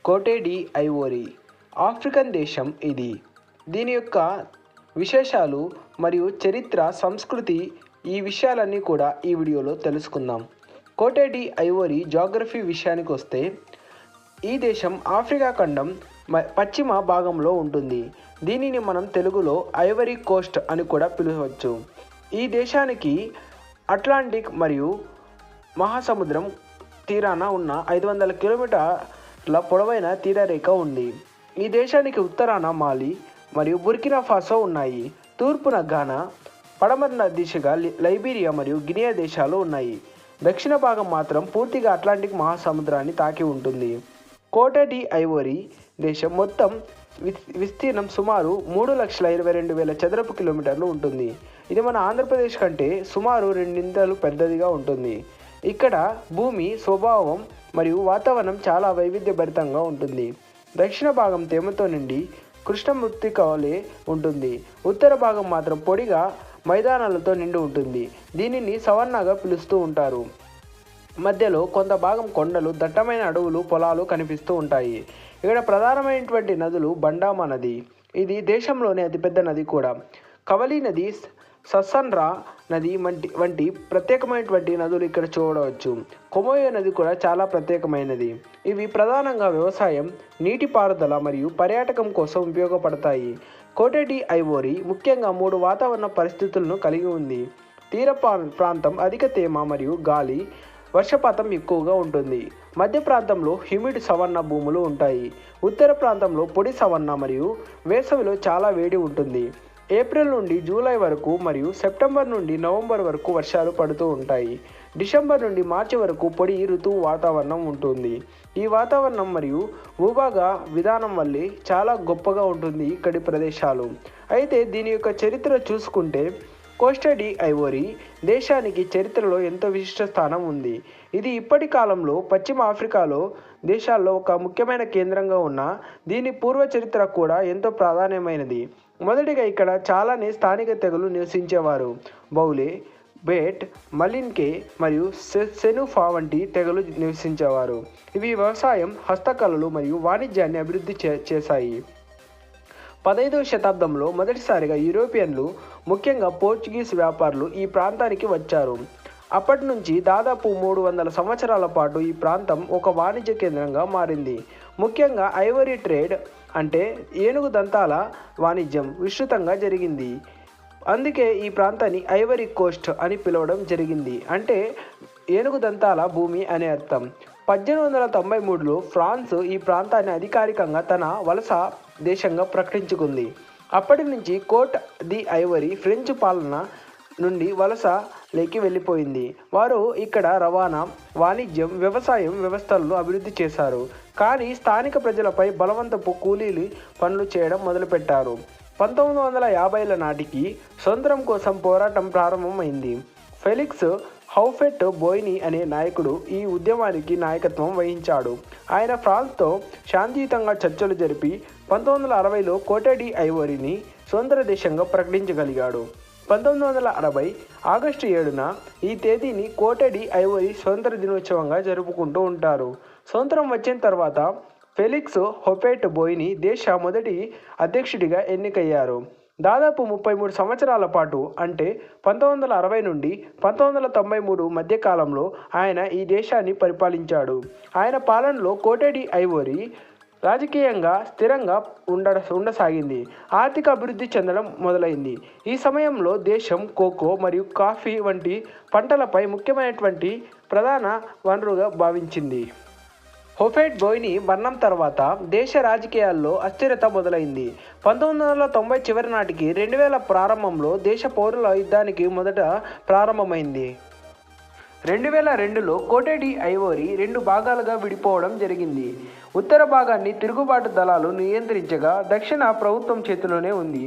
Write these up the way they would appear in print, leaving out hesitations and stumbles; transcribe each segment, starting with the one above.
కోటే D ivory African దేశం ఇది. దీని యొక్క విశేషాలు మరియు చరిత్ర, సంస్కృతి, ఈ విషయాలన్నీ కూడా ఈ వీడియోలో తెలుసుకుందాం. కోటే డి ఐవోరీ జాగ్రఫీ విషయానికి వస్తే, ఈ దేశం ఆఫ్రికా ఖండం పశ్చిమ భాగంలో ఉంటుంది. దీనిని మనం తెలుగులో ఐవరీ కోస్ట్ అని కూడా పిలవచ్చు. ఈ దేశానికి అట్లాంటిక్ మరియు మహాసముద్రం తీరాన ఉన్న 500 కిలోమీటర్ల పొడవైన తీరరేఖ ఉంది. ఈ దేశానికి ఉత్తరాన మాలి మరియు బుర్కినా ఫాసో ఉన్నాయి. తూర్పున ఘానా, పడమర దిశగా లైబీరియా మరియు గినియా దేశాలు ఉన్నాయి. దక్షిణ భాగం మాత్రం పూర్తిగా అట్లాంటిక్ మహాసముద్రాన్ని తాకి ఉంటుంది. కోటే డి ఐవోరీ దేశం మొత్తం విస్తీర్ణం సుమారు 3,22,000 చదరపు కిలోమీటర్లు ఉంటుంది. ఇది మన ఆంధ్రప్రదేశ్ కంటే సుమారు 2 పెద్దదిగా ఉంటుంది. ఇక్కడ భూమి స్వభావం మరియు వాతావరణం చాలా వైవిధ్యభరితంగా ఉంటుంది. దక్షిణ భాగం తేమతో నిండి కృష్ణమృత్తికవలే ఉంటుంది. ఉత్తర భాగం మాత్రం పొడిగా మైదానాలతో నిండి ఉంటుంది. దీనిని సవర్ణగా పిలుస్తూ ఉంటారు. మధ్యలో కొంత భాగం కొండలు, దట్టమైన అడవులు, పొలాలు కనిపిస్తూ ఉంటాయి. ఇక్కడ ప్రధానమైనటువంటి నదులు బండామా నది, ఇది దేశంలోనే అతిపెద్ద నది కూడా. కవలి నది, సస్సన్రా నది వంటి ప్రత్యేకమైనటువంటి నదులు ఇక్కడ చూడవచ్చు. కొమోయో నది కూడా చాలా ప్రత్యేకమైనది. ఇవి ప్రధానంగా వ్యవసాయం, నీటిపారుదల మరియు పర్యాటకం కోసం ఉపయోగపడతాయి. కోటే డి ఐవోరీ ముఖ్యంగా 3 వాతావరణ పరిస్థితులను కలిగి ఉంది. తీర ప్రాంతం అధిక తేమ మరియు గాలి, వర్షపాతం ఎక్కువగా ఉంటుంది. మధ్య ప్రాంతంలో హ్యూమిడ్ సవర్ణ భూములు ఉంటాయి. ఉత్తర ప్రాంతంలో పొడి సవర్ణ మరియు వేసవిలో చాలా వేడి ఉంటుంది. ఏప్రిల్ నుండి జూలై వరకు మరియు సెప్టెంబర్ నుండి నవంబర్ వరకు వర్షాలు పడుతూ ఉంటాయి. డిసెంబర్ నుండి మార్చి వరకు పొడి ఋతువు వాతావరణం ఉంటుంది. ఈ వాతావరణం మరియు భూభాగ విధానం వల్లే చాలా గొప్పగా ఉంటుంది ఇక్కడి ప్రదేశాలు. అయితే దీని యొక్క చరిత్ర చూసుకుంటే, కోటే డి ఐవోరీ దేశానికి చరిత్రలో ఎంతో విశిష్ట స్థానం ఉంది. ఇది ఇప్పటి కాలంలో పశ్చిమ ఆఫ్రికాలో దేశాల్లో ఒక ముఖ్యమైన కేంద్రంగా ఉన్న దీని పూర్వ చరిత్ర కూడా ఎంతో ప్రాధాన్యమైనది. మొదటిగా ఇక్కడ చాలానే స్థానిక తెగలు నివసించేవారు. బౌలే, బేట్, మలిన్కే మరియు సెనుఫా వంటి తెగలు నివసించేవారు. ఇవి వ్యవసాయం, హస్తకళలు మరియు వాణిజ్యాన్ని అభివృద్ధి చేశాయి. 15వ శతాబ్దంలో మొదటిసారిగా యూరోపియన్లు, ముఖ్యంగా పోర్చుగీస్ వ్యాపారులు ఈ ప్రాంతానికి వచ్చారు. అప్పటి నుంచి దాదాపు 300 సంవత్సరాల పాటు ఈ ప్రాంతం ఒక వాణిజ్య కేంద్రంగా మారింది. ముఖ్యంగా ఐవరీ ట్రేడ్ అంటే ఏనుగు దంతాల వాణిజ్యం విస్తృతంగా జరిగింది. అందుకే ఈ ప్రాంతాన్ని ఐవరీ కోస్ట్ అని పిలవడం జరిగింది. అంటే ఏనుగు దంతాల భూమి అనే అర్థం. 1893లో ఫ్రాన్స్ ఈ ప్రాంతాన్ని అధికారికంగా తన వలస దేశంగా ప్రకటించుకుంది. అప్పటి నుంచి కోట్ ది ఐవరీ ఫ్రెంచ్ పాలన నుండి వలసలోకి వెళ్ళిపోయింది. వారు ఇక్కడ రవాణా, వాణిజ్యం, వ్యవసాయం వ్యవస్థలను అభివృద్ధి చేశారు. కానీ స్థానిక ప్రజలపై బలవంతపు కూలీలు పనులు చేయడం మొదలుపెట్టారు. 1950ల నాటికి స్వతంత్రం కోసం పోరాటం ప్రారంభమైంది. ఫెలిక్స్ హౌఫెట్ బోయినీ అనే నాయకుడు ఈ ఉద్యమానికి నాయకత్వం వహించాడు. ఆయన ఫ్రాన్స్తో శాంతియుతంగా చర్చలు జరిపి 1960లో కోటే డి ఐవోరీని స్వతంత్ర దేశంగా ప్రకటించగలిగాడు. 1960 ఆగస్టు 7న ఈ తేదీని కోటే డి ఐవోరీ స్వతంత్ర దినోత్సవంగా జరుపుకుంటూ ఉంటారు. స్వతంత్రం వచ్చిన తర్వాత ఫెలిక్స్ హౌఫెట్ బోయినీ దేశ మొదటి అధ్యక్షుడిగా ఎన్నికయ్యారు. దాదాపు 33 సంవత్సరాల పాటు, అంటే 1960 నుండి 1993 మధ్యకాలంలో ఆయన ఈ దేశాన్ని పరిపాలించాడు. ఆయన పాలనలో కోటే డి ఐవోరీ రాజకీయంగా స్థిరంగా ఉండసాగింది. ఆర్థిక అభివృద్ధి చెందడం మొదలైంది. ఈ సమయంలో దేశం కోకో మరియు కాఫీ వంటి పంటలపై ముఖ్యమైనటువంటి ప్రధాన వనరుగా భావించింది. హౌఫెట్ బోయినీ మరణం తర్వాత దేశ రాజకీయాల్లో అస్థిరత మొదలైంది. 1990 చివరి నాటికి 2000 ప్రారంభంలో దేశ పౌరుల యుద్ధానికి మొదట ప్రారంభమైంది. 2002లో కోటే డి ఐవోరీ 2 భాగాలుగా విడిపోవడం జరిగింది. ఉత్తర భాగాన్ని తిరుగుబాటు దళాలు నియంత్రించగా దక్షిణ ప్రభుత్వం చేతిలోనే ఉంది.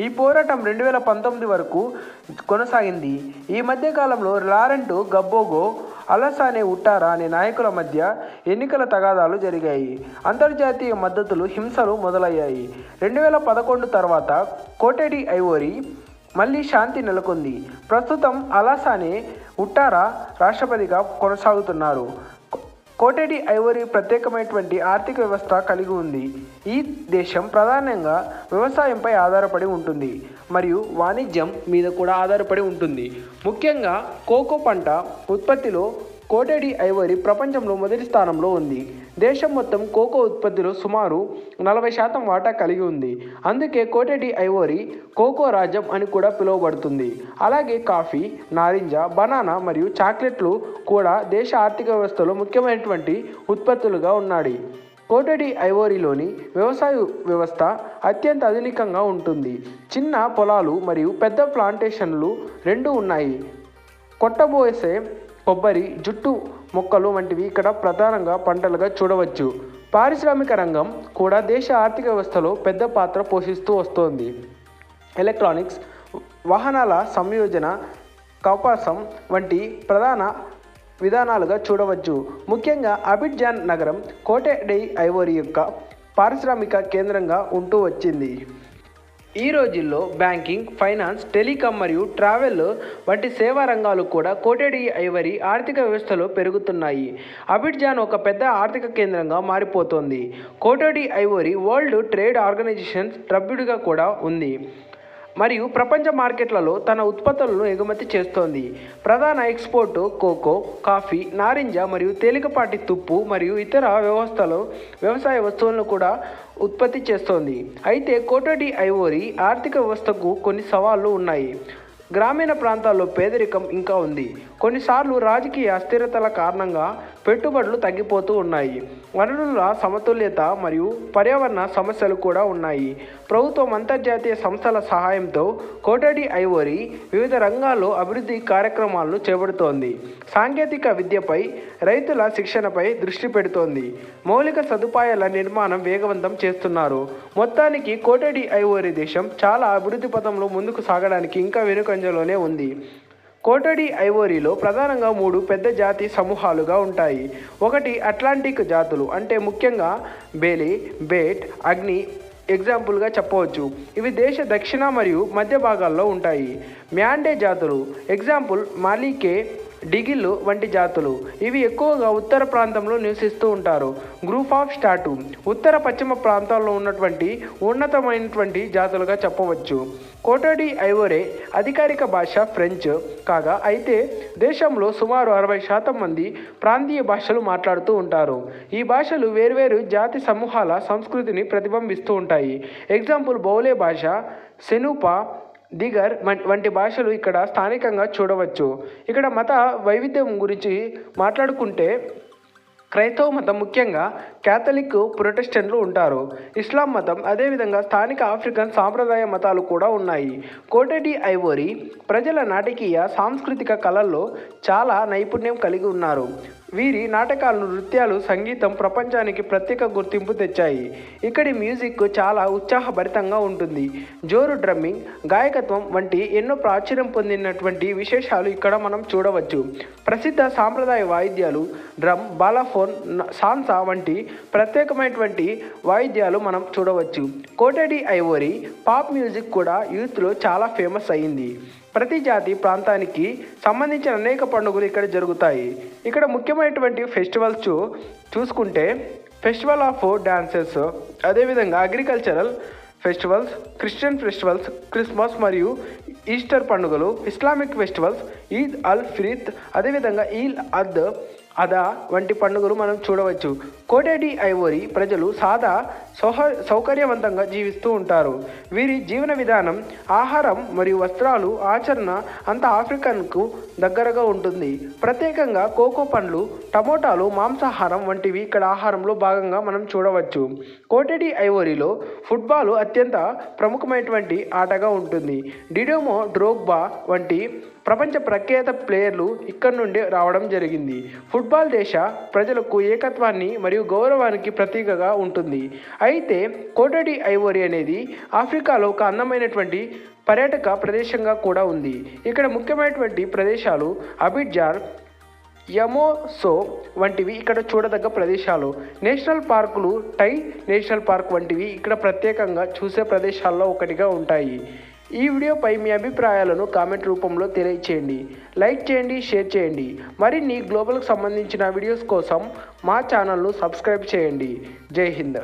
ఈ పోరాటం 2019 వరకు కొనసాగింది. ఈ మధ్యకాలంలో లారెంట్ గబ్బోగో, అలసానే ఉట్టారా అనే నాయకుల మధ్య ఎన్నికల తగాదాలు జరిగాయి. అంతర్జాతీయ మద్దతులు, హింసలు మొదలయ్యాయి. 2011 తర్వాత కోటే డి ఐవోరీ మళ్ళీ శాంతి నెలకొంది. ప్రస్తుతం అలసానే ఉట్టారా రాష్ట్రపతిగా కొనసాగుతున్నారు. కోటే డి ఐవరీ ప్రత్యేకమైనటువంటి ఆర్థిక వ్యవస్థ కలిగి ఉంది. ఈ దేశం ప్రధానంగా వ్యవసాయంపై ఆధారపడి ఉంటుంది మరియు వాణిజ్యం మీద కూడా ఆధారపడి ఉంటుంది. ముఖ్యంగా కోకో పంట ఉత్పత్తిలో కోటే డి ఐవరీ ప్రపంచంలో మొదటి స్థానంలో ఉంది. దేశం మొత్తం కోకో ఉత్పత్తిలో సుమారు 40% వాటా కలిగి ఉంది. అందుకే కోటే డి ఐవరీ కోకో రాజ్యం అని కూడా పిలువబడుతుంది. అలాగే కాఫీ, నారింజ, బనానా మరియు చాక్లెట్లు కూడా దేశ ఆర్థిక వ్యవస్థలో ముఖ్యమైనటువంటి ఉత్పత్తులుగా ఉన్నాయి. కోటే డి ఐవరీలోని వ్యవసాయ వ్యవస్థ అత్యంత ఆధునికంగా ఉంటుంది. చిన్న పొలాలు మరియు పెద్ద ప్లాంటేషన్లు రెండూ ఉన్నాయి. కొట్టబోసే కొబ్బరి, జుట్టు మొక్కలు వంటివి ఇక్కడ ప్రధానంగా పంటలుగా చూడవచ్చు. పారిశ్రామిక రంగం కూడా దేశ ఆర్థిక వ్యవస్థలో పెద్ద పాత్ర పోషిస్తూ వస్తోంది. ఎలక్ట్రానిక్స్, వాహనాల సంయోజన, కపాసం వంటి ప్రధాన విధానాలుగా చూడవచ్చు. ముఖ్యంగా అబిడ్జాన్ నగరం కోటే డి ఐవరీ యొక్క పారిశ్రామిక కేంద్రంగా ఉంటూ వచ్చింది. ఈ రోజుల్లో బ్యాంకింగ్, ఫైనాన్స్, టెలికాం మరియు ట్రావెల్ వంటి సేవా రంగాలు కూడా కోటే డి ఐవరీ ఆర్థిక వ్యవస్థలో పెరుగుతున్నాయి. అబిడ్జాన్ ఒక పెద్ద ఆర్థిక కేంద్రంగా మారిపోతోంది. Cote d'Ivoire World Trade Organisation సభ్యుడిగా కూడా ఉంది మరియు ప్రపంచ మార్కెట్లలో తన ఉత్పత్తులను ఎగుమతి చేస్తోంది. ప్రధాన ఎక్స్పోర్ట్ కోకో, కాఫీ, నారింజ మరియు తేలికపాటి తుప్పు మరియు ఇతర వ్యవసాయ వస్తువులను కూడా ఉత్పత్తి చేస్తోంది. అయితే కోటే డి ఐవరీ ఆర్థిక వ్యవస్థకు కొన్ని సవాళ్లు ఉన్నాయి. గ్రామీణ ప్రాంతాల్లో పేదరికం ఇంకా ఉంది. కొన్నిసార్లు రాజకీయ అస్థిరతల కారణంగా పెట్టుబడులు తగ్గిపోతూ ఉన్నాయి. వనరుల సమతుల్యత మరియు పర్యావరణ సమస్యలు కూడా ఉన్నాయి. ప్రభుత్వం అంతర్జాతీయ సంస్థల సహాయంతో కోటే డి ఐవరీ వివిధ రంగాల్లో అభివృద్ధి కార్యక్రమాలను చేపడుతోంది. సాంకేతిక విద్యపై, రైతుల శిక్షణపై దృష్టి పెడుతోంది. మౌలిక సదుపాయాల నిర్మాణం వేగవంతం చేస్తున్నారు. మొత్తానికి కోటే డి ఐవరీ దేశం చాలా అభివృద్ధి పథంలో ముందుకు సాగడానికి ఇంకా వెనుకంజలోనే ఉంది. కోటే డి ఐవరీలో ప్రధానంగా 3 పెద్ద జాతి సమూహాలుగా ఉంటాయి. ఒకటి అట్లాంటిక్ జాతులు, అంటే ముఖ్యంగా బేలి, బేట్, అగ్ని ఎగ్జాంపుల్గా చెప్పవచ్చు. ఇవి దేశ దక్షిణ మరియు మధ్య భాగాల్లో ఉంటాయి. మ్యాండే జాతులు, ఎగ్జాంపుల్ మాలికే, డిగిల్ వంటి జాతులు. ఇవి ఎక్కువగా ఉత్తర ప్రాంతంలో నివసిస్తూ ఉంటారు. గ్రూప్ ఆఫ్ స్టాటు, ఉత్తర పశ్చిమ ప్రాంతాల్లో ఉన్నటువంటి ఉన్నతమైనటువంటి జాతులుగా చెప్పవచ్చు. కోటే డి ఐవరీ అధికారిక భాష ఫ్రెంచ్ కాగా, అయితే దేశంలో సుమారు 60% మంది ప్రాంతీయ భాషలు మాట్లాడుతూ ఉంటారు. ఈ భాషలు వేర్వేరు జాతి సమూహాల సంస్కృతిని ప్రతిబింబిస్తూ ఉంటాయి. ఎగ్జాంపుల్ బౌలే భాష, సెనూపా, దిగర్ వంటి భాషలు ఇక్కడ స్థానికంగా చూడవచ్చు. ఇక్కడ మత వైవిధ్యం గురించి మాట్లాడుకుంటే క్రైస్తవ మతం, ముఖ్యంగా క్యాథలిక్, ప్రొటెస్టెంట్లు ఉంటారు. ఇస్లాం మతం, అదేవిధంగా స్థానిక ఆఫ్రికన్ సాంప్రదాయ మతాలు కూడా ఉన్నాయి. కోటే డి ఐవరీ ప్రజల నాటకీయ, సాంస్కృతిక కళల్లో చాలా నైపుణ్యం కలిగి ఉన్నారు. వీరి నాటకాలు, నృత్యాలు, సంగీతం ప్రపంచానికి ప్రత్యేక గుర్తింపు తెచ్చాయి. ఇక్కడి మ్యూజిక్ చాలా ఉత్సాహభరితంగా ఉంటుంది. జోరు డ్రమ్మింగ్, గాయకత్వం వంటి ఎన్నో ప్రాచుర్యం పొందినటువంటి విశేషాలు ఇక్కడ మనం చూడవచ్చు. ప్రసిద్ధ సాంప్రదాయ వాయిద్యాలు డ్రమ్, బాలాఫోన్, సాన్సా వంటి ప్రత్యేకమైనటువంటి వాయిద్యాలు మనం చూడవచ్చు. కోటే డి ఐవరీ పాప్ మ్యూజిక్ కూడా యూత్లో చాలా ఫేమస్ అయింది. ప్రతి జాతి ప్రాంతానికి సంబంధించిన అనేక పండుగలు ఇక్కడ జరుగుతాయి. ఇక్కడ ముఖ్యమైనటువంటి ఫెస్టివల్స్ చూసుకుంటే ఫెస్టివల్ ఆఫ్ డాన్సెస్, అదేవిధంగా agricultural festivals, Christian festivals, Christmas మరియు ఈస్టర్ పండుగలు, ఇస్లామిక్ ఫెస్టివల్స్, ఈద్ అల్ ఫిత్ర్, అదేవిధంగా ఈల్ అదా వంటి పండుగలు మనం చూడవచ్చు. కోటే డి ఐవరీ ప్రజలు సాదా, సౌకర్యవంతంగా జీవిస్తూ ఉంటారు. వీరి జీవన విధానం, ఆహారం మరియు వస్త్రాలు, ఆచరణ అంతా ఆఫ్రికన్కు దగ్గరగా ఉంటుంది. ప్రత్యేకంగా కోకో పండ్లు, టమోటాలు, మాంసాహారం వంటివి ఇక్కడ ఆహారంలో భాగంగా మనం చూడవచ్చు. కోటే డి ఐవరీలో ఫుట్బాల్ అత్యంత ప్రముఖమైనటువంటి ఆటగా ఉంటుంది. డిడోమో డ్రోగ్బా వంటి ప్రపంచ ప్రఖ్యాత ప్లేయర్లు ఇక్కడ నుండి రావడం జరిగింది. ఫుట్బాల్ దేశ ప్రజలకు ఏకత్వాన్ని మరియు గౌరవానికి ప్రతీకగా ఉంటుంది. అయితే కోటే డి ఐవరీ అనేది ఆఫ్రికాలో ఒక అందమైనటువంటి పర్యాటక ప్రదేశంగా కూడా ఉంది. ఇక్కడ ముఖ్యమైనటువంటి ప్రదేశాలు అబిడ్జాన్, యమోసో వంటివి ఇక్కడ చూడదగ్గ ప్రదేశాలు. నేషనల్ పార్కులు, టై నేషనల్ పార్క్ వంటివి ఇక్కడ ప్రత్యేకంగా చూసే ప్రదేశాల్లో ఒకటిగా ఉంటాయి. ఈ వీడియోపై మీ అభిప్రాయాలను కామెంట్ రూపంలో తెలియచేయండి. లైక్ చేయండి, షేర్ చేయండి. మరిన్ని గ్లోబల్కి సంబంధించిన వీడియోస్ కోసం మా ఛానల్ను సబ్స్క్రైబ్ చేయండి. జై హింద్.